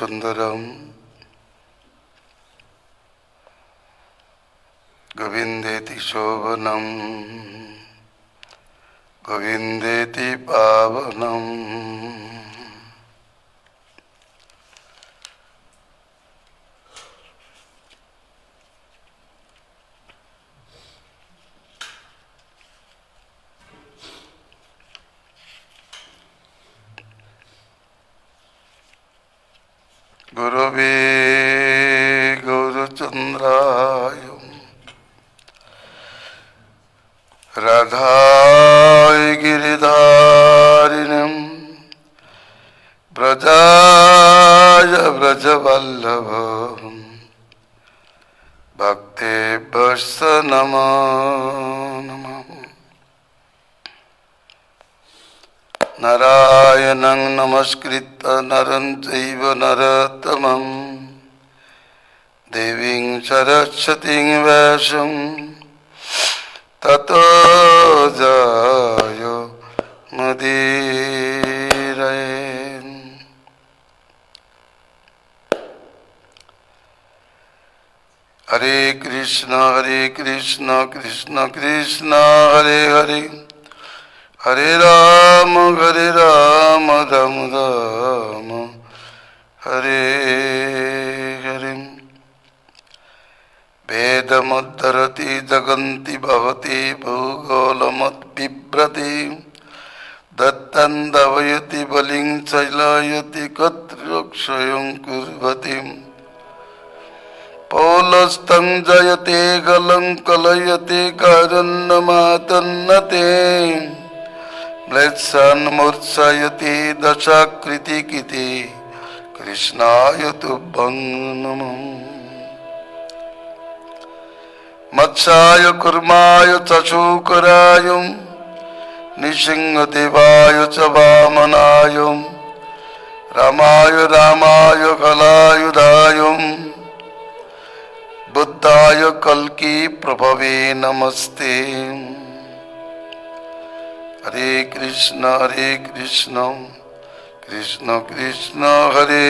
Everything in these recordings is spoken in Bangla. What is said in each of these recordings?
सुंदरम गोविंदेति शोभनम गोविंदेति पावनम गुरुवे गौरचंद्राय राधाय गिरिधारिणीं व्रजाय व्रजवल्लभ भक्तेभ्यश्च नमो नमः। नारायणं नमस्कृत्य नरं चैव नरोत्तमं देवीं सरस्वतीं व्यासं ततो जयो मुदीरये। हरे कृष्ण कृष्ण कृष्ण हरे हरे हरे राम राम राम हरे हरे। वेदमुद्धरति जगन्ति भवति भूगोलमद्बिभ्रति दत्तं दवयति बलिं चैलयति कत्र्यक्षयं कुर्वति पौलस्तं जयते गलं कलयते कारण्यमातन्नते म्लेच्छन् मूर्छयति दशाकृतिकिति कृष्णाय तुभ्यं नमः। मत्स्याय कुर्माय च शूकराय नृसिंहदेवाय च वामनाय रामाय रामाय कलायुधाय बुद्धाय कल्की प्रभवे नमस्ते। हरे कृष्ण कृष्ण कृष्ण हरे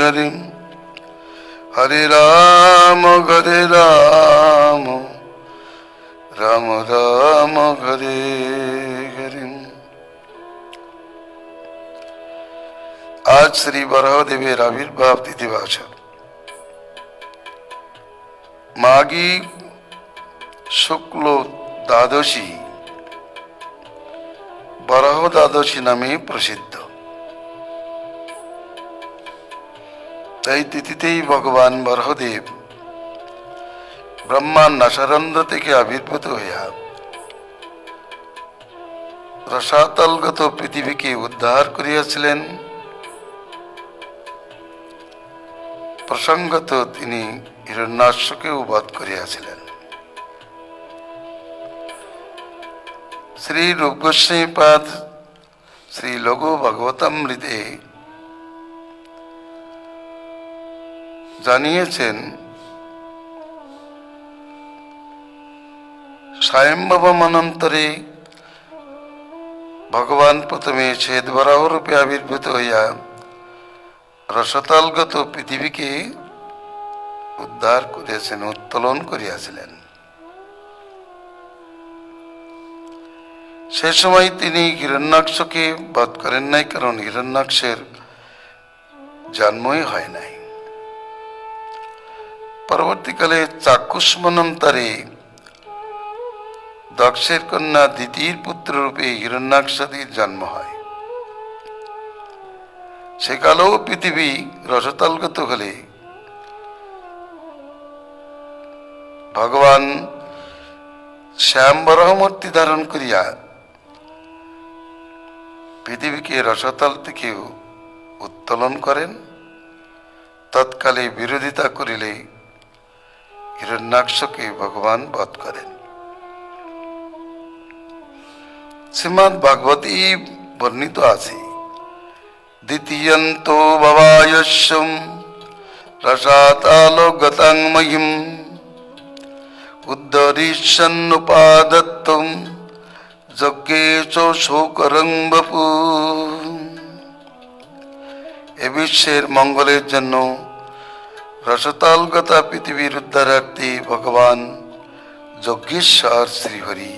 हरे हरे राम राम राम हरे हरे। आज श्री वराहदेवेर आविर्भाव तिथिवाच माघी शुक्ल द्वादशी बराह द्वादशी नामे प्रसिद्ध। এই তিথিতেই ভগবান বরাহদেব ব্রহ্মার নাসারন্ধ্র থেকে আবির্ভূত হইয়া রসাতলগত পৃথিবীকে উদ্ধার করিয়াছিলেন। প্রসঙ্গত তিনি হিরণ্যাক্ষকেও বধ করিয়াছিলেন। শ্রী রূপ গোস্বামী পাদ শ্রী লঘু ভাগবতামৃতে জানিয়েছেন স্বয়ম্ভবমনন্তরে ভগবান প্রথমে শ্বেতবরাহ রূপে আবির্ভূত হইয়া রসতলগত পৃথিবীকে উদ্ধার করিয়াছেন, উত্তোলন করিয়াছিলেন। সে সময় তিনি হিরণ্যাক্ষকে বধ করেন নাই, কারণ হিরণ্যাক্ষের জন্মই হয় নাই। পরবর্তীকালে চাক্ষুষ্মন্বন্তরে দক্ষের কন্যা দিতির পুত্র রূপে হিরণ্যাক্ষাদির জন্ম হয়। সেকালেও পৃথিবী রসতলগত হলে ভগবান শ্যামবরাহমূর্তি ধারণ করিয়া পৃথিবীকে রসতল থেকে উত্তোলন করেন। তৎকালে বিরোধিতা করিলে হিরণ্যাক্ষকে ভগবান বধ করেন। শ্রীমদ্ ভাগবতী বর্ণিত আছে দ্বিতীয়ন্তো ভবায়স্যম রসাতলো গতং মহিম উদ্ধরিষ্যন্নুপাদত্তম যজ্ঞে চ শোকরং বপু। এ বিশ্বের মঙ্গলের জন্য রসতলগতা পৃথিবীর উদ্ধারার্থে ভগবান যজ্ঞেশ্বর শ্রীহরি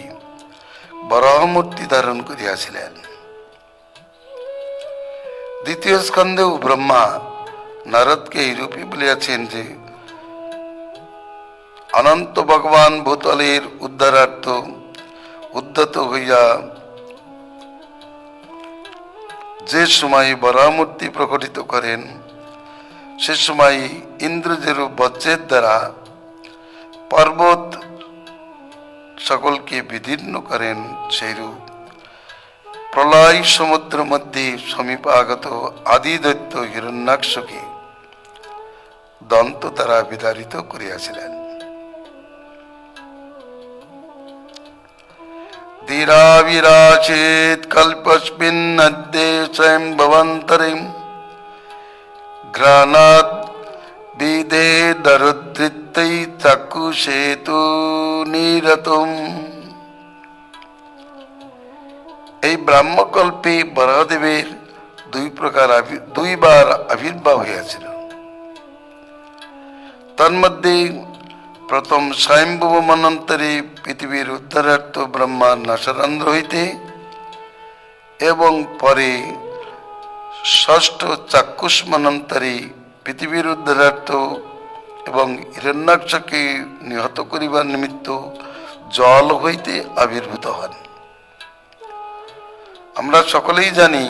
বরাহমূর্তি ধারণ করিয়াছিলেন। দ্বিতীয় স্কন্ধেও ব্রহ্মা নারদকে এইরূপে বলিয়াছেন যে অনন্ত ভগবান ভূতলের উদ্ধারার্থ উদ্যত হইয়া যে সময় বরাহমূর্তি প্রকটিত করেন, সে সময় ইন্দ্র যেরূপ বজ্রের দ্বারা পর্বত সকলকে বিদীর্ণ করেন, সেইরূপ প্রলয় সমুদ্র মধ্যে সমীপাগত আদি দৈত্য হিরণ্যাক্ষকে দন্ত দ্বারা বিদারিত করিয়াছিলেন। ধীরাবিরাচেত কল্পস্মিন নদ্যে স্বয়ং ভবন্তরিম ঘ্রাণাৎ বিদে দরুদ্ধৃতৈ চাক্ষুষেতু নিরতম। এই ব্রাহ্মকল্পে বরাহদেবের দুইবার আবির্ভাব হইয়াছিল। তন্মধ্যে প্রথম স্বয়ম্ভুব মন্বন্তরে পৃথিবীর উদ্ধারার্থ ব্রহ্মার নাসারন্ধ্র হইতে এবং পরে ষষ্ঠ চাক্ষুষ মন্বন্তরে পৃথিবীর উদ্ধারার্থ এবং হিরণ্যাক্ষকে নিহত করিবার নিমিত্ত জল হইতে আবির্ভূত হন। আমরা সকলেই জানি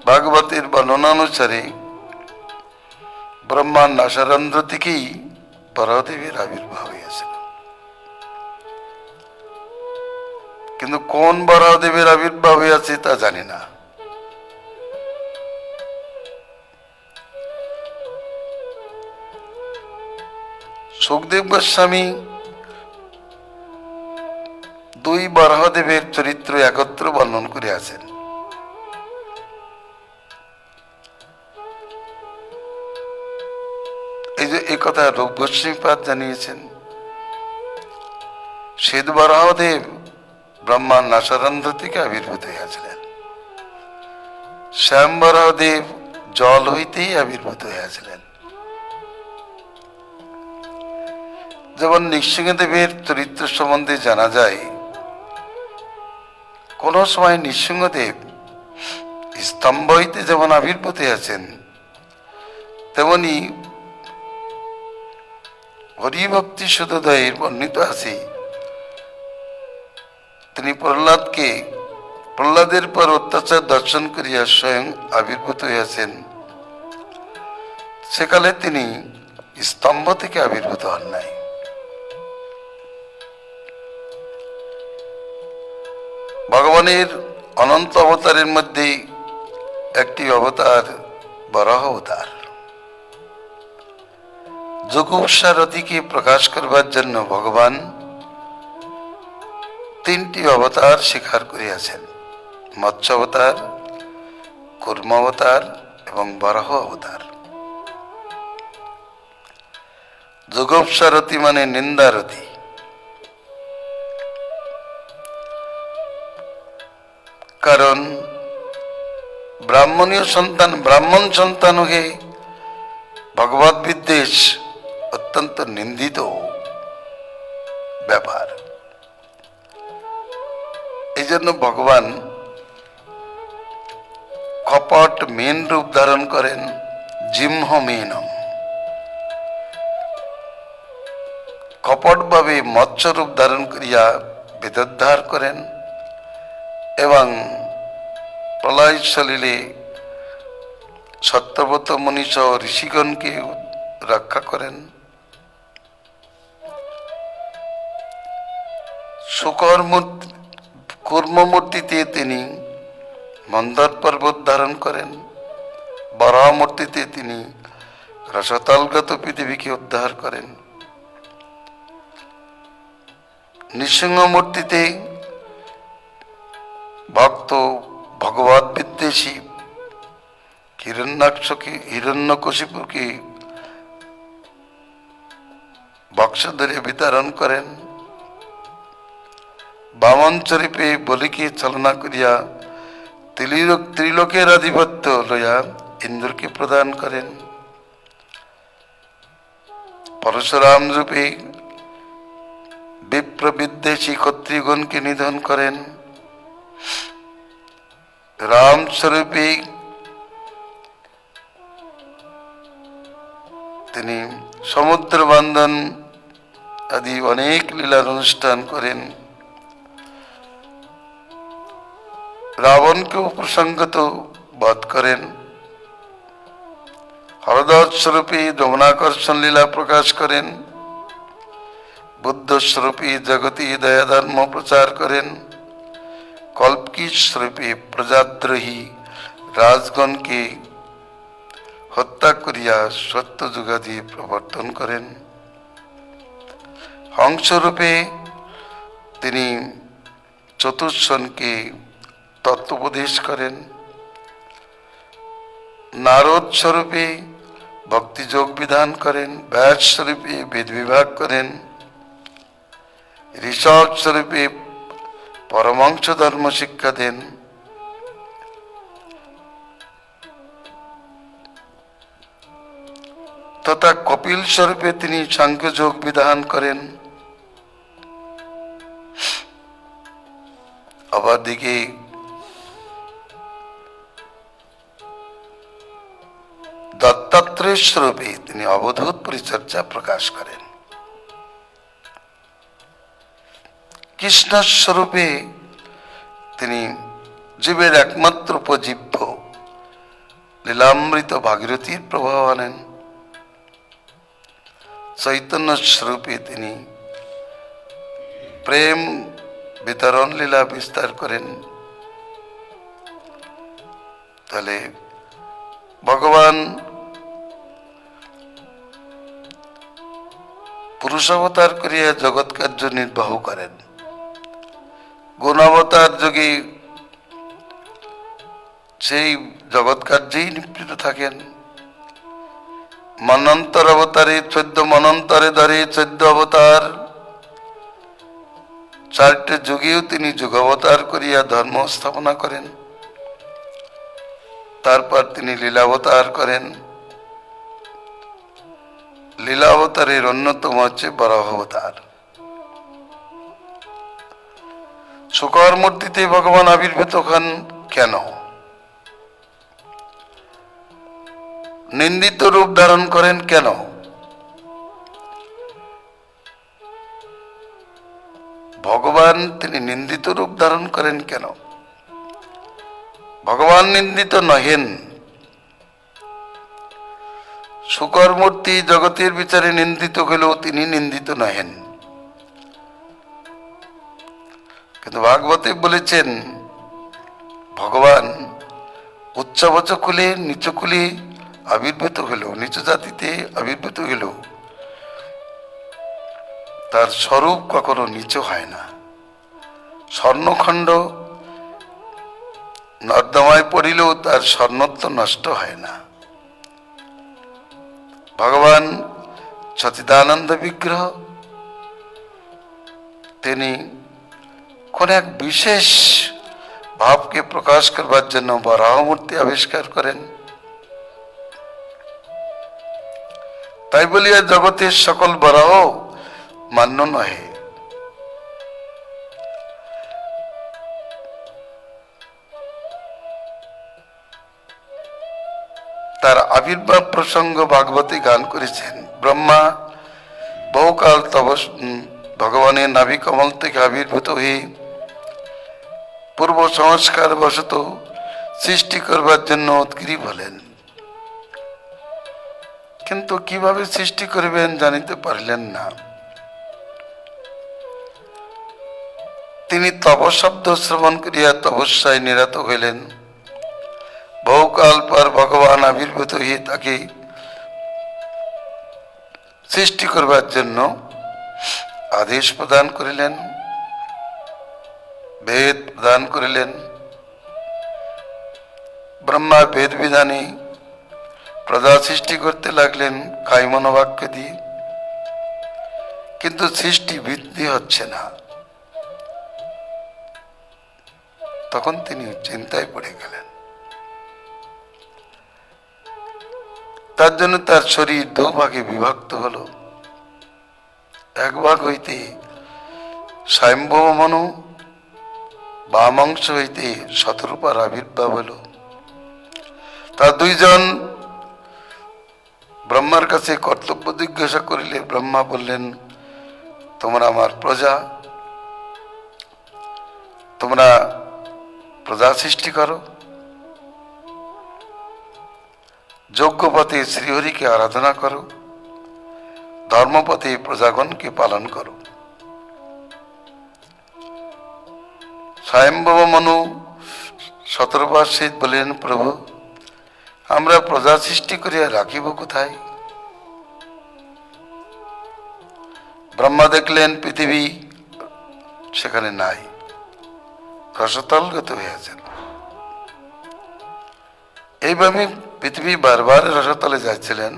ভাগবতের বর্ণনানুসারে ব্রহ্মার নাসারন্ধ্র থেকেই বরাহদেবের আবির্ভাব হয়েছিল। কিন্তু কোন বরাহদেবের আবির্ভাব হয়েছে তা জানি না। সুখদেব গোস্বামী দুই বরাহদেবের চরিত্র একত্র বর্ণন করিয়াছেন। এই যে এই কথা রূপ গোস্বামীপাদ জানিয়েছেন। শ্বেত বরাহদেব ব্রহ্মার নাসারন্ধ্র থেকে আবির্ভূত হইয়াছিলেন। শ্যাম বরাহদেব জল হইতেই আবির্ভূত হইয়াছিলেন। যেমন নৃসিংহদেবের চরিত্র সম্বন্ধে জানা যায়, কোন সময় নৃসিংহদেব স্তম্ভ হইতে যেমন আবির্ভূত হইয়াছেন, তেমনি হরিভক্তি সুধোদয়ের বর্ণিত আছে তিনি প্রহ্লাদের পর অত্যাচার দর্শন করিয়া স্বয়ং আবির্ভূত হইয়াছেন। সেকালে তিনি স্তম্ভ থেকে আবির্ভূত হন নাই। ভগবানের অনন্ত অবতারের মধ্যে একটি অবতার বরাহ অবতার। যোগসারথীকে প্রকাশ করবার জন্য ভগবান তিনটি অবতার স্বীকার করিয়াছেন: মৎস্য অবতার, কুর্ম অবতার এবং বরাহ অবতার। যোগসারথী মানে নিন্দারথী। কারণ ব্রাহ্মণ সন্তান হয়ে ভগবত বিদ্বেষ অত্যন্ত নিন্দিত ব্যাপার। এই জন্য ভগবান কপট মেন রূপ ধারণ করেন, জিম্হ মেনম। কপট ভাবে মৎস্য রূপ ধারণ করিয়া বেদোদ্ধার করেন এবং প্রলয় সলিলে সত্যব্রত মনীষ ঋষিগণকে রক্ষা করেন। কুর্ম মূর্তিতে তিনি মন্দর পর্বত ধারণ করেন। বরাহ মূর্তিতে তিনি রসতলগত পৃথিবীকে উদ্ধার করেন। নৃসিংহ মূর্তিতে ভক্ত ভগবত বিদ্বেষী হিরণ্যকশিপুকে বক্স ধরে বিতরণ করেন। বামন চরিপে বলিকে চালনা করিয়া ত্রিলোকের আধিপত্য লইয়া ইন্দ্রকে প্রদান করেন। পরশুরাম রূপে বিপ্র বিদ্বেষী ক্ষত্রিয়গণকে নিধন করেন। রামস্বরূপে তিনি সমুদ্র বন্ধন আদি অনেক লীলার অনুষ্ঠান করেন। রাবণকেও প্রসঙ্গত বধ করেন। হরদত্ত স্বরূপে যমুনাকর্ষণ লীলা প্রকাশ করেন। বুদ্ধ স্বরূপে জগতে দয়া ধর্ম প্রচার করেন। কল্কি স্বরূপে প্রজাদ্রোহী রাজগণকে হত্যা করিয়া সত্য যুগাদি প্রবর্তন করেন। হংসরূপে তিনি চতুর্শনকে তত্ত্বোপদেশ করেন। নারদ স্বরূপে ভক্তিযোগ বিধান করেন। ব্যাস স্বরূপে বেদ বিভাগ করেন। ঋষভ স্বরূপে পরমাংশ ধর্ম শিক্ষা দেন। তথা কপিল স্বরূপে তিনি সাংখ্যযোগ বিধান করেন। অপরদিকে দত্তাত্রেয় স্বরূপে তিনি অবধূত পরিচর্যা প্রকাশ করেন। কৃষ্ণ স্বরূপে তিনি জীবের একমাত্র উপজীব্য লীলামৃত ভাগীরথীর প্রভাব আনেন। চৈতন্য স্বরূপে তিনি প্রেম বিতরণ লীলা বিস্তার করেন। তাহলে ভগবান পুরুষাবতার করিয়া জগৎ কার্য নির্বাহ করেন। গুণাবতার যোগে সেই জগৎ কার্যেই নিবৃত থাকেন। মন্বন্তর অবতারে 14 মন্বন্তরে ধরে 14 অবতার, 4টে যুগেও তিনি যুগাবতার করিয়া ধর্ম স্থাপনা করেন। তারপর তিনি লীলাবতার করেন। লীলাবতারের অন্যতম হচ্ছে বরাহ অবতার। শুকর মূর্তিতে ভগবান আবির্ভূত হন কেন? নিন্দিত রূপ ধারণ করেন কেন? ভগবান তিনি নিন্দিত রূপ ধারণ করেন কেন? ভগবান নিন্দিত নহেন। শুকর মূর্তি জগতের বিচারে নিন্দিত হলেও তিনি নিন্দিত নহেন। কিন্তু ভাগবতে বলেছেন ভগবান উচ্চবচ কুলে নিচ কুলে আবির্ভূত হলেও, নিচ জাতিতে আবির্ভূত হলেও তার স্বরূপ কখনো নিচ হয় না। স্বর্ণখণ্ড নর্দমায় পড়িলেও তার স্বর্ণত্ব নষ্ট হয় না। ভগবান সচিদানন্দ বিগ্রহ, তিনি কোন এক বিশেষ ভাবকে প্রকাশ করবার জন্য বরাহ মূর্তি আবিষ্কার করেন। তাই বলিয়া জগতের সকল বরাহ মান্য নহে। তার আবির্ভাব প্রসঙ্গ ভাগবতী গান করেছেন। ব্রহ্মা বহুকাল ভগবানের নাভি কমল থেকে আবির্ভূত হয়ে পূর্ব সংস্কার বশত সৃষ্টি করবার জন্য উৎগ্রীব হলেন, কিন্তু কিভাবে সৃষ্টি করিবেন জানিতে পারলেন না। তিনি তপশব্দ শ্রবণ করিয়া তপস্যায় নিরত হইলেন। বহুকাল পর ভগবান আবির্ভূত হয়ে তাকে সৃষ্টি করবার জন্য আদেশ প্রদান করিলেন, বেদ প্রদান করিলেন। ব্রহ্মা বেদ বিধানে প্রজা সৃষ্টি করতে লাগলেন কায়মন বাক্য দিয়ে, কিন্তু সৃষ্টি বৃদ্ধি হচ্ছে না। তখন তিনি চিন্তায় পড়ে গেলেন। তার জন্য তার শরীর দুভাগে বিভক্ত হলো। এক ভাগ হইতে স্বয়ম্ভব মনু, বাম অংশ হইতে শতরূপার আবির্ভাব হলো। তার দুইজন ব্রহ্মার কাছে কর্তব্য জিজ্ঞাসা করিলে ব্রহ্মা বললেন, তোমরা আমার প্রজা, তোমরা প্রজা সৃষ্টি করো, যজ্ঞপথে শ্রীহরিকে আরাধনা করো, ধর্মপথে প্রজাগণকে পালন করো। স্বয়ম্ভব মনু শতরূপার সহিত বললেন, প্রভু, আমরা প্রজা সৃষ্টি করিয়া রাখিব কোথায়? ব্রহ্মা দেখলেন পৃথিবী সেখানে নাই, রসতলগত হয়েছেন। এইভাবে পৃথিবী বারবার রসতলে যাচ্ছিলেন।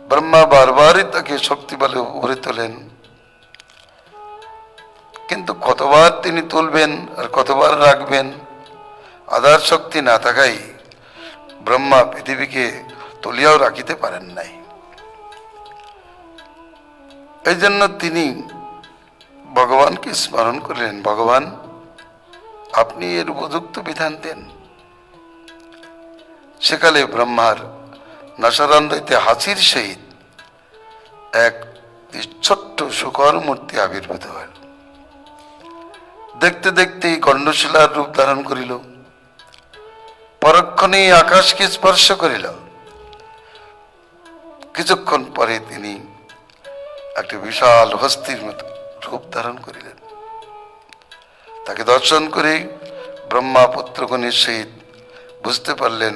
ব্রহ্মা বারবারই তাকে শক্তি বলে উপরে তোলেন, কিন্তু কতবার তিনি তুলবেন আর কতবার রাখবেন, আধার শক্তি না থাকাই ব্রহ্মা পৃথিবীকে তুলিয়াও রাখিতে পারেন নাই। এই জন্য তিনি ভগবানকে স্মরণ করলেন, ভগবান, আপনি এর উপযুক্ত বিধান দেন। সেকালে ব্রহ্মার নাসারন্ধ্রিতে হাসির সহিত এক ছোট্ট শুকর মূর্তি আবির্ভূত হল। দেখতে দেখতেই গণ্ডশিলার রূপ ধারণ করিল, পরক্ষণেই আকাশকে স্পর্শ করিল। কিছুক্ষণ পরে তিনি একটি বিশাল হস্তির মতো রূপ ধারণ করিলেন। তাকে দর্শন করে ব্রহ্মা পুত্রগণের সহিত বুঝতে পারলেন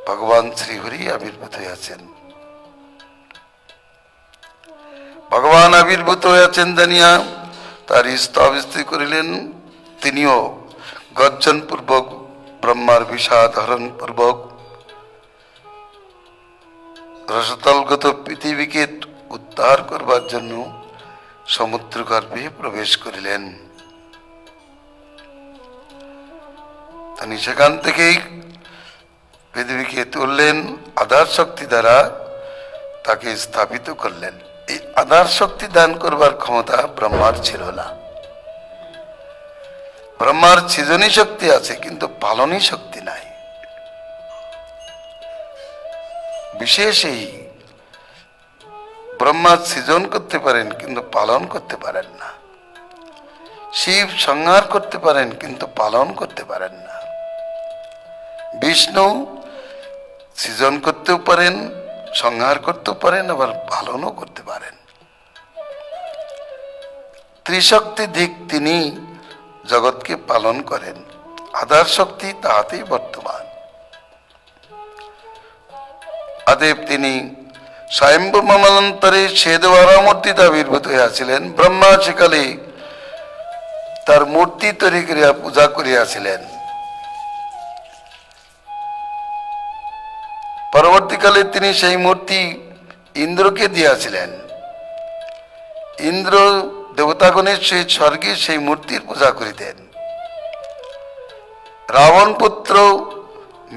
ভগবান শ্রীহরি আবির্ভূত হয়েছেন। ভগবান আবির্ভূত হয়েছেন জানিয়া তার স্তব স্ত্রী করিলেন। তিনিও গর্জন পূর্বক ব্রহ্মার বিষাদ হরণ পূর্বক রসতলগত পৃথিবীকে উদ্ধার করবার জন্য সমুদ্র গর্ভে প্রবেশ করিলেন। তিনি সেখান থেকেই পৃথিবীকে তুললেন, আধার শক্তি দ্বারা তাকে স্থাপিত করলেন। এই আধার শক্তি দান করবার ক্ষমতা ব্রহ্মার ছিল না। ব্রহ্মার সৃজনী শক্তি আছে, কিন্তু পালনী শক্তি নাই। বিশেষ এই ব্রহ্মা সৃজন করতে পারেন, কিন্তু পালন করতে পারেন না। শিব সংহার করতে পারেন, কিন্তু পালন করতে পারেন না। বিষ্ণু সৃজন করতেও পারেন, সংহার করতেও পারেন, আবার পালনও করতে পারেন। ত্রিশক্তি দিক তিনি জগৎকে পালন করেন। আধার শক্তি তাহাতেই বর্তমান। অতএব তিনি স্বয়ম্ভু মমলান্তরে ছেদবারামূর্তিতে আবির্ভূত হইয়াছিলেন। ব্রহ্মা সেকালে তার মূর্তি তৈরি করিয়া পূজা করিয়াছিলেন। পরবর্তীকালে তিনি সেই মূর্তি ইন্দ্রকে দিয়াছিলেন। ইন্দ্র দেবতাগণের সহিত স্বর্গে সেই মূর্তির পূজা করিতেন। রাবণ পুত্র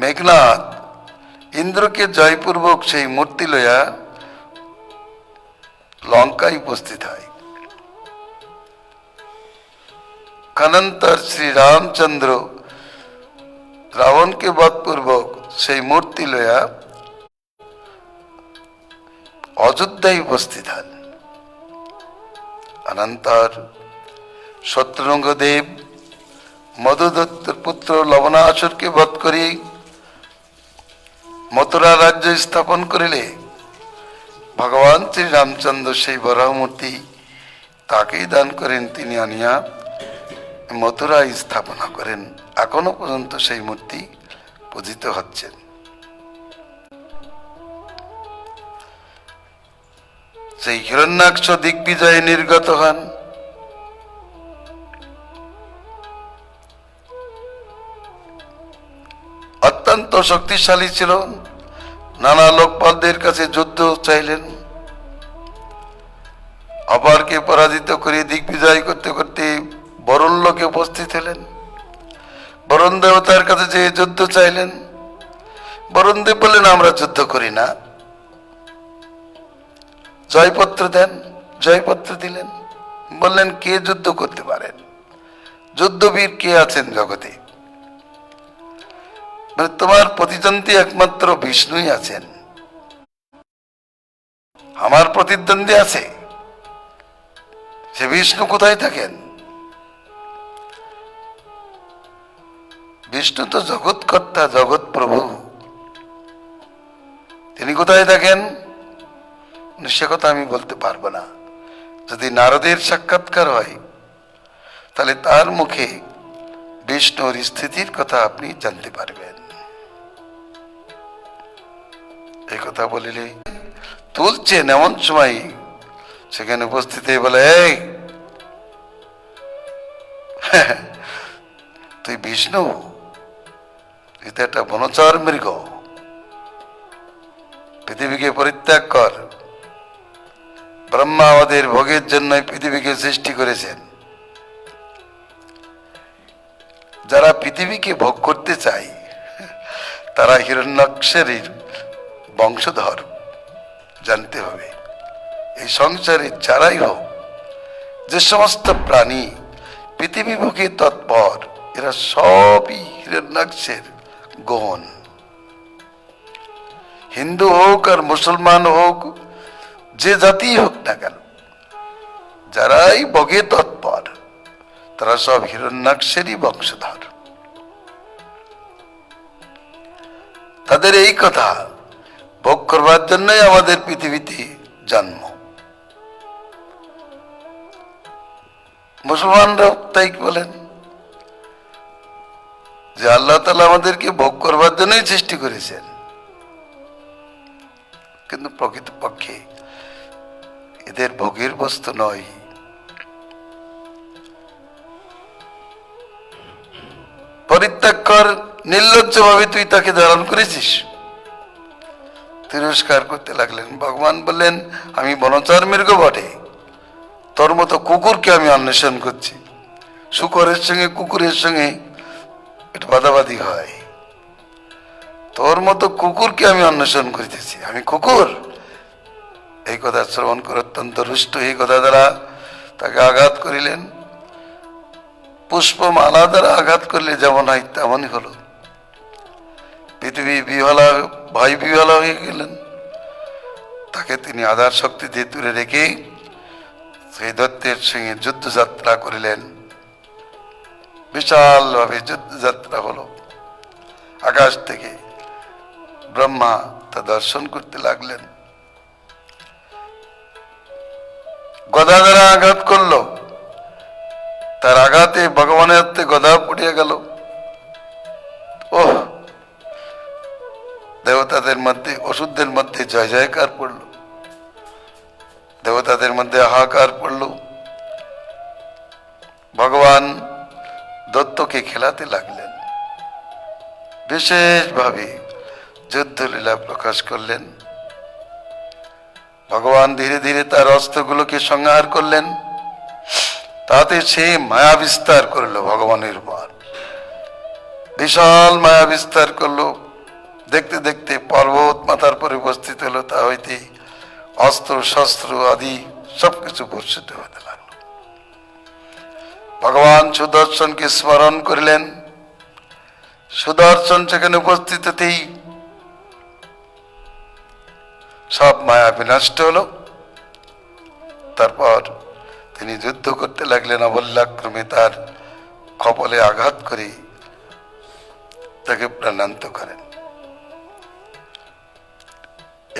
মেঘনাদ ইন্দ্রকে জয়পূর্বক সেই মূর্তি লইয়া লঙ্কায় উপস্থিত হয়। কানন্তর শ্রী রামচন্দ্র রাবণকে বধপূর্বক সেই মূর্তি লইয়া অযোধ্যায় উপস্থিত হন। অনন্তর শত্রুঙ্গদেব মধুদত্তর পুত্র লবণাসুরকে বধ করি মথুরা রাজ্য স্থাপন করিলে ভগবান শ্রী রামচন্দ্র সেই বরাহ মূর্তি তাকেই দান করেন। তিনি আনিয়া মথুরায় স্থাপনা করেন। এখনো পর্যন্ত সেই মূর্তি পূজিত হচ্ছেন। সেই হিরণ্যাক্ষ দিগ্বিজয়ে নির্গত হন। অত্যন্ত শক্তিশালী ছিল। নানা লোকপালদের কাছে যুদ্ধ চাইলেন। অপরকে পরাজিত করে দিগ্বিজয় করতে করতে বরুণ লোকে উপস্থিত হলেন। বরুণ দেবতার কাছে যে যুদ্ধ চাইলেন, বরুণ দেব বললেন আমরা যুদ্ধ করি না, জয়পত্র দেন। জয়পত্র দিলেন। বললেন কে যুদ্ধ করতে পারেন, যুদ্ধবীর কে আছেন জগতে? মানে তোমার প্রতিদ্বন্দ্বী একমাত্র বিষ্ণুই আছেন। আমার প্রতিদ্বন্দ্বী আছে, সে বিষ্ণু কোথায় থাকেন? বিষ্ণু তো জগৎকর্তা, জগৎ প্রভু, তিনি কোথায় থাকেন সে কথা আমি বলতে পারবো না। যদি নারদের সাক্ষাৎকার হয় তাহলে তার মুখে বিষ্ণুর স্থিতির কথা আপনি জানতে পারবেন। এই কথা বলিলে তুলছেন, এমন সময় সেখানে উপস্থিত হয়ে বলে, এই তুই বিষ্ণু, তুই তো একটা বনচর মৃগ, পৃথিবীকে পরিত্যাগ কর। ব্রহ্মা আমাদের ভোগের জন্য পৃথিবীকে সৃষ্টি করেছেন। যারা পৃথিবীকে ভোগ করতে চায় তারা হিরণ্যাক্ষের বংশধর। জানতে হবে এই সংসারে যারাই হোক, যে সমস্ত প্রাণী পৃথিবী ভোগে তৎপর, এরা সবই হিরণ্যাক্ষের গহন। হিন্দু হোক আর মুসলমান হোক, যে জাতি হোক না কেন, যারাই ভোগে তৎপর তারা সব হিরণ্যাক্ষেরই বংশধর। তাদের এই কথা, ভোগ করবার জন্যই আমাদের পৃথিবীতে জন্ম। মুসলমানরাও তাই বলেন যে আল্লাহ তাআলা আমাদেরকে ভোগ করবার জন্যই সৃষ্টি করেছেন, কিন্তু প্রকৃতপক্ষে এদের ভোগের বস্তু নয়। পরিত্যাগ কর, নির্লজ্জ ভাবে তুই তাকে ধারণ করেছিস। তিরস্কার করতে লাগলেন। ভগবান বললেন আমি বনচর মৃগ বটে, তোর মতো কুকুরকে আমি অন্বেষণ করছি। শুকরের সঙ্গে কুকুরের সঙ্গে একটু বাদাবাদি হয়, তোর মতো কুকুরকে আমি অন্বেষণ করিতেছি। আমি কুকুর? এই কথা শ্রবণ করে অত্যন্ত রুষ্ট, এই কথা দ্বারা তাকে আঘাত করিলেন। পুষ্পমালা দ্বারা আঘাত করলে যেমন হয় তেমনই হলো। পৃথিবী বিহ্বলা, ভয় বিহ্বলা হয়ে গেলেন। তাকে তিনি আধার শক্তি দিয়ে তুলে রেখে সেই দৈত্যের সঙ্গে যুদ্ধযাত্রা করিলেন। বিশাল ভাবে যুদ্ধযাত্রা হলো। আকাশ থেকে ব্রহ্মা তা দর্শন করতে লাগলেন। গদা দ্বারা আঘাত করলো, তার আঘাতে ভগবানের হাতে গদা পড়িয়া গেল। ওহ, দেবতাদের মধ্যে, অসুরদের মধ্যে জয় জয়কার পড়ল, দেবতাদের মধ্যে হাহাকার পড়ল। ভগবান দত্তকে খেলাতে লাগলেন, বিশেষভাবে যুদ্ধলীলা প্রকাশ করলেন। ভগবান ধীরে ধীরে তার অস্ত্রগুলোকে সংহার করলেন, তাতে সে মায়া বিস্তার করলো ভগবানের উপর, বিশাল মায়া বিস্তার করলো। দেখতে দেখতে পর্বত মাথার পরে উপস্থিত হলো, তা হইতে অস্ত্র শস্ত্র আদি সবকিছু বর্ষিত হতে লাগলো। ভগবান সুদর্শনকে স্মরণ করিলেন। সুদর্শন সেখানে উপস্থিত হতেই সব মায়া বিনষ্ট হলো। তারপর তিনি যুদ্ধ করতে লাগলেন। অবল্যাক্রমে তার কপালে আঘাত করে তাকে প্রাণান্ত করেন।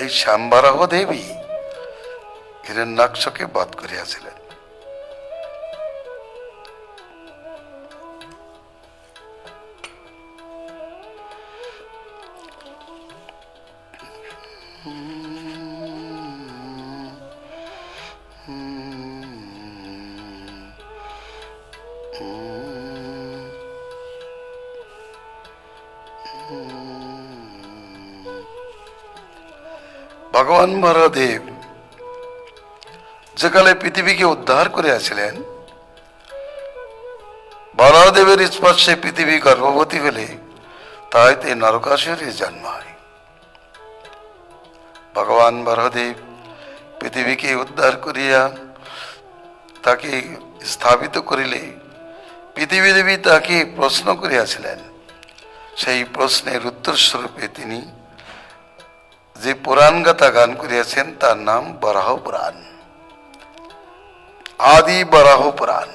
এই শাম্বরাহ দেবী হিরণ্যাক্ষকে বধ করিয়াছিলেন। ভগবান মহাদেব যেকালে পৃথিবীকে উদ্ধার করিয়াছিলেন, বরাহদেবের স্পর্শে পৃথিবী গর্ভবতী হলে তাইতে নরকাসুরের জন্ম হয়। ভগবান বরাহদেব পৃথিবীকে উদ্ধার করিয়া তাকে স্থাপিত করিলে পৃথিবী দেবী তাকে প্রশ্ন করিয়াছিলেন। সেই প্রশ্নের উত্তর স্বরূপে তিনি যে পুরাণ গাথা গান করিয়াছেন তার নাম বরাহ পুরাণ, আদি বরাহ পুরাণ।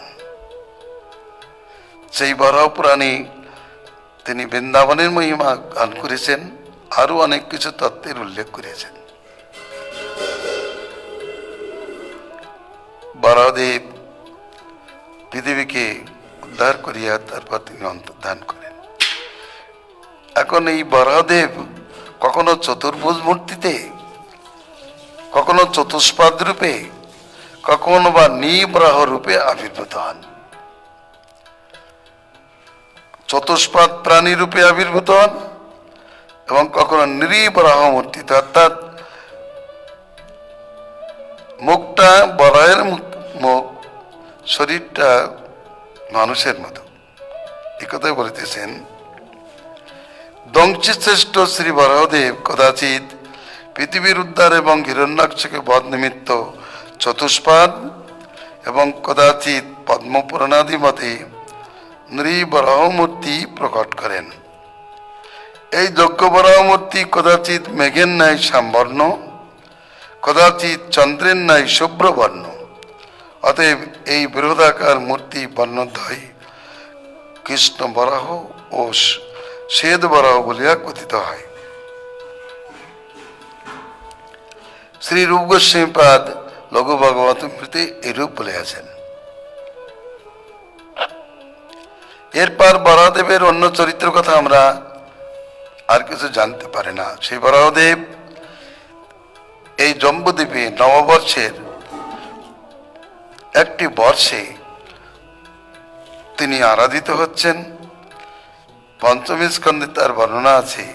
সেই বরাহ পুরাণে তিনি বৃন্দাবনের মহিমা গান করেছেন, আরো অনেক কিছু তত্ত্বের উল্লেখ করেছেন। বরাহদেব পৃথিবীকে উদ্ধার করিয়া তারপর তিনি অন্তর্ধান করেন। এখন এই বরাহদেব কখনো চতুর্ভুজ মূর্তিতে, কখনো চতুষ্পাদ রূপে, কখনো বা নিবরাহ রূপে আবির্ভূত হন। চতুষ্পাদ প্রাণী রূপে আবির্ভূত হন এবং কখনো নিবরাহ মূর্তিতে, অর্থাৎ মুখটা বরাহের মুখ, শরীরটা মানুষের মতো। এই কথাই বলিতেছেন দংশী শ্রেষ্ঠ শ্রী বরাহদেব কদাচিৎ পৃথিবীর উদ্ধার এবং হিরণ্যাক্ষকে বধ নিমিত্ত চতুষ্পাদ এবং কদাচিৎ পদ্মপুরাণাদি মতে নৃবরাহ মূর্তি প্রকট করেন। এই যজ্ঞ বরাহ মূর্তি কদাচিৎ মেঘের ন্যায় শ্যামবর্ণ, কদাচিৎ চন্দ্রের ন্যায় শুভ্রবর্ণ। অতএব এই বৃহদাকার মূর্তি বর্ণদ্বয় কৃষ্ণ বরাহ ও শ্বেত বরাহ বলিয়া কথিত হয়। শ্রী রূপ গোস্বামীপাদ লঘু ভাগবতামৃতে এরূপ বলিয়াছেন। এরপর বরাহদেবের অন্য চরিত্র কথা আমরা আর কিছু জানতে পারি না। সেই বরাহদেব এই জম্বুদ্বীপে নববর্ষের একটি বর্ষে তিনি আরাধিত হচ্ছেন। পঞ্চমী স্কন্ধে তার বর্ণনা আছে।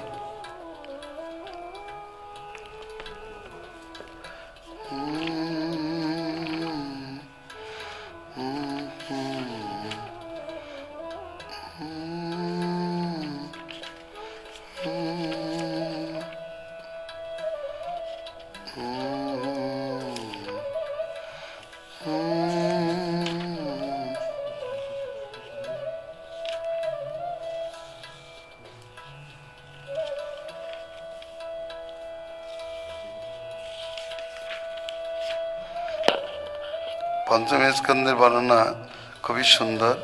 পঞ্চম স্কন্ধের বর্ণনা খুবই সুন্দর।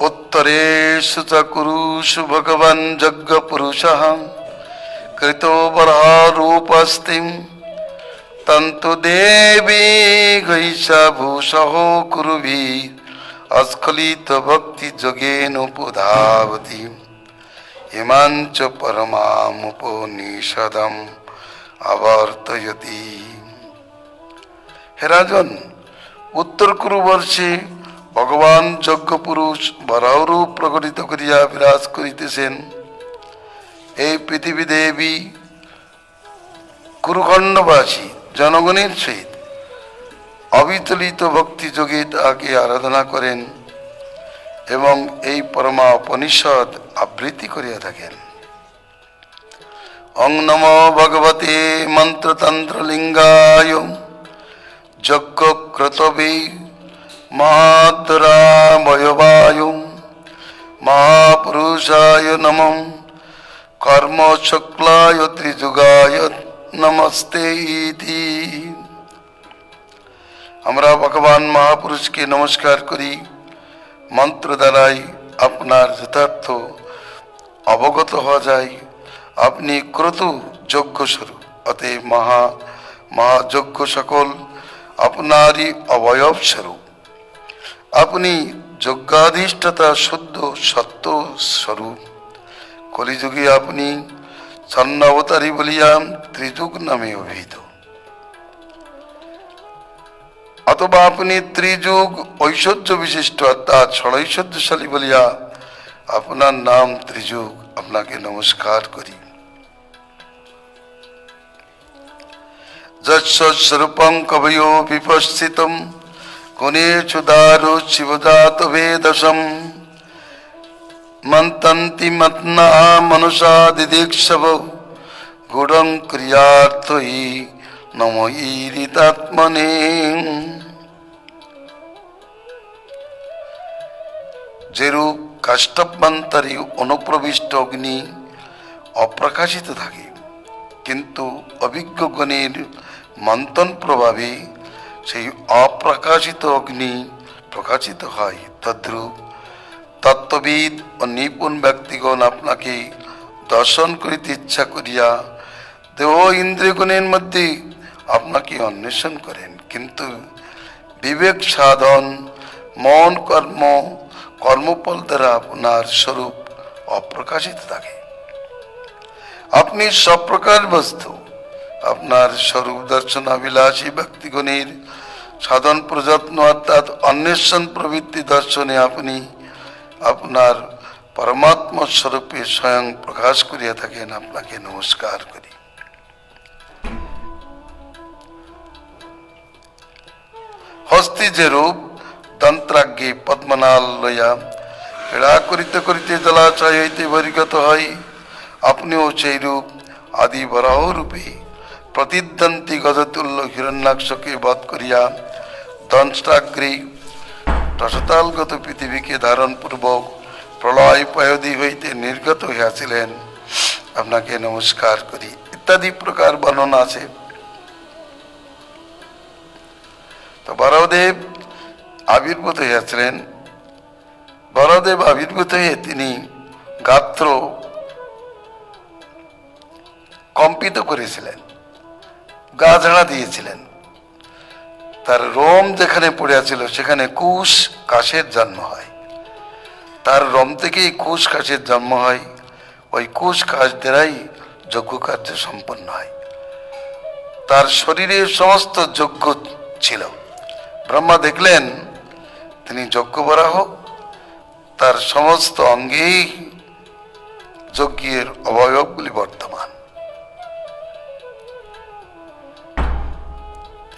उत्तरेषु च कुरुषु भगवन् जग्गपुरुषः कृतो वरारूपस्तिं तन्तु देवी गैषा भूषः कुरुभिः अस्खलित भक्ति जोगेन उपधावति इमां च परमामुपनिषदम् अवर्तयति। हे राजन, उत्तर कुरु वर्षे ভগবান যজ্ঞ পুরুষ বরাহরূপ প্রকটিত করিয়া বিরাজ করিতেছেন। এই পৃথিবী দেবী কুরুখণ্ডবাসী জনগণের সহিত অবিচলিত ভক্তি যোগে তাকে আরাধনা করেন এবং এই পরমা উপনিষদ আবৃত্তি করিয়া থাকেন। ওং নমো ভগবতে মন্ত্রতন্ত্র লিঙ্গায় যজ্ঞ ক্রতবে মহাধরাময়বায় মহাপুরুষায় নমঃ কর্ম শুক্লায় ত্রিযুগায় নমস্তে ইতি। আমরা ভগবান মহাপুরুষকে নমস্কার করি, মন্ত্র দ্বারাই আপনার যথার্থ অবগত হওয়া যায়। আপনি ক্রতু যজ্ঞ স্বরূপ, অতএব মহাযজ্ঞ সকল আপনারই অবয়ব স্বরূপ। আপনি যজ্ঞাধিষ্ঠাতা শুদ্ধ সত্য স্বরূপ। কলিযুগে আপনি স্বর্ণাবতারী বলিয়া ত্রিযুগ নামে অভিহিত, অথবা আপনি ত্রিযুগ ঐশ্বর্য বিশিষ্ট অর্থাৎ ষড়ৈশ্বর্যশালী বলিয়া আপনার নাম ত্রিযুগ। আপনাকে নমস্কার করি। যৎস্বরূপং কবയോ বিপশ্চিতম গুণেষু দারু শিবজাত বেদসম মন্তন্তি মত্না মনুষা দিদিক্ষব গুড়ং ক্রিয়ার্থই নম ঈরিতাত্মনে। যেরূপ কাষ্ঠব্যান্তরে অনুপ্রবিষ্ট অগ্নি অপ্রকাশিত থাকে, কিন্তু অভিজ্ঞ গণের মন্থন প্রভাবে সেই অপ্রকাশিত অগ্নি প্রকাশিত হয়, তদ্রূপ তত্ত্ববিদ ও নিপুণ ব্যক্তিগণ আপনাকে দর্শন করিতে ইচ্ছা করিয়া দেহ ইন্দ্রিয়গণের মধ্যে আপনাকে অন্বেষণ করেন, কিন্তু বিবেক সাধন মন কর্মফল দ্বারা আপনার স্বরূপ অপ্রকাশিত থাকে। আপনি সব প্রকার বস্তু আপনার স্বরূপ দর্শনাভিলাষী ব্যক্তিগণের সাধন প্রযত্ন অর্থাৎ অন্বেষণ প্রবৃত্তি দর্শনে আপনি আপনার পরমাত্মা স্বরূপে স্বয়ং প্রকাশ করিয়া থাকেন। আপনাকে নমস্কার করি। হস্তি যে রূপ তন্ত্রাজ্ঞে পদ্মনাল লইয়া ক্রীড়া করিতে করিতে জলাশয় হইতে বহির্গত হয়, আপনিও সেই রূপ আদি বরাহ রূপে প্রতিদ্বন্দ্বী গজতুল্য হিরণ্যাক্ষকে বধ করিয়া দংষ্টাগ্রে রসতালগত পৃথিবীকে ধারণ পূর্বক প্রলয় পয়দি হইতে নির্গত হইয়াছিলেন। আপনাকে নমস্কার করি। ইত্যাদি প্রকার বর্ণনা আছে। তো বরাহদেব আবির্ভূত হইয়াছিলেন। বরাহদেব আবির্ভূত হয়ে তিনি গাত্র কম্পিত করেছিলেন, গা ঝাড়া দিয়েছিলেন। তার রোম যেখানে পড়িয়াছিল সেখানে কুশ কাশের জন্ম হয়। তার রোম থেকেই কুশ কাশের জন্ম হয়। ওই কুশ কাশ দ্বারাই যজ্ঞ কার্য সম্পন্ন হয়। তার শরীরে সমস্ত যজ্ঞ ছিল। ব্রহ্মা দেখলেন তিনি যজ্ঞ বরাহ, তার সমস্ত অঙ্গেই যজ্ঞের অবয়বগুলি বর্তমান,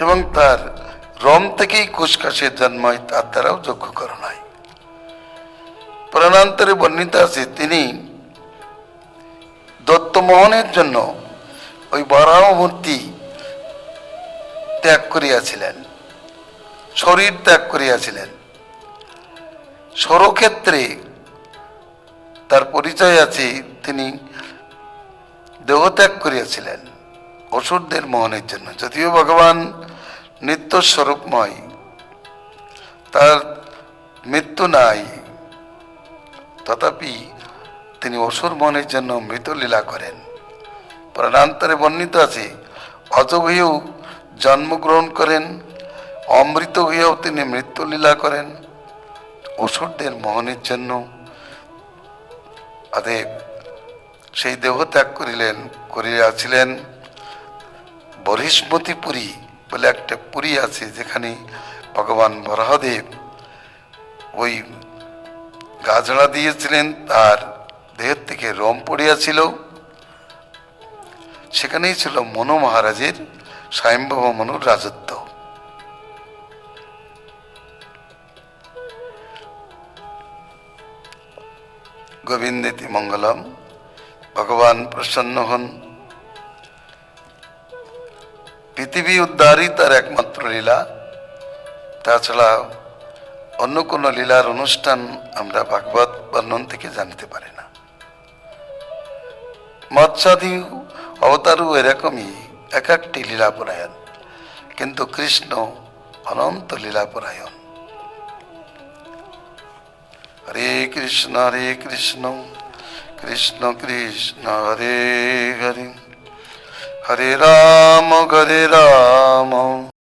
এবং তার রম থেকেই কুশকাশের জন্ম হয়, তার দ্বারাও যজ্ঞকরণ হয়। পুরাণান্তরে বর্ণিত আছে তিনি দত্তমোহনের জন্য ওই বরাহ মূর্তি ত্যাগ করিয়াছিলেন, শরীর ত্যাগ করিয়াছিলেন। সরক্ষেত্রে তার পরিচয় আছে, তিনি দেহত্যাগ করিয়াছিলেন অসুরদের মোহনের জন্য। যদিও ভগবান নিত্য স্বরূপময়, তার মৃত্যু নাই, তথাপি তিনি অসুর মোহনের জন্য মৃতলীলা করেন। প্রাণান্তরে বর্ণিত আছে অজগ হয়েও জন্মগ্রহণ করেন, অমৃত হয়েও তিনি মৃত্যুলীলা করেন অসুরদের মোহনের জন্য। অতএব সেই দেহ ত্যাগ করিয়াছিলেন। বরিষ্মতিপুরী বলে একটা পুরী আছে, যেখানে ভগবান বরাহদেব ওই গাছড়া দিয়েছিলেন, তার দেহের থেকে রোম পড়িয়াছিল। সেখানেই ছিল মনু মহারাজের, স্বয়ম্ভব মনুর রাজত্ব। গোবিন্দেতি মঙ্গলম। ভগবান প্রসন্ন হন। পৃথিবী উদ্ধারই তার একমাত্র লীলা। তাছাড়া অন্য কোনো লীলার অনুষ্ঠান আমরা ভাগবত বর্ণন থেকে জানতে পারি না। মৎস্যাদি অবতারও এরকমই এক একটি লীলাপরায়ণ, কিন্তু কৃষ্ণ অনন্ত লীলাপরায়ণ। হরে কৃষ্ণ কৃষ্ণ কৃষ্ণ হরে হরে, হরে রাম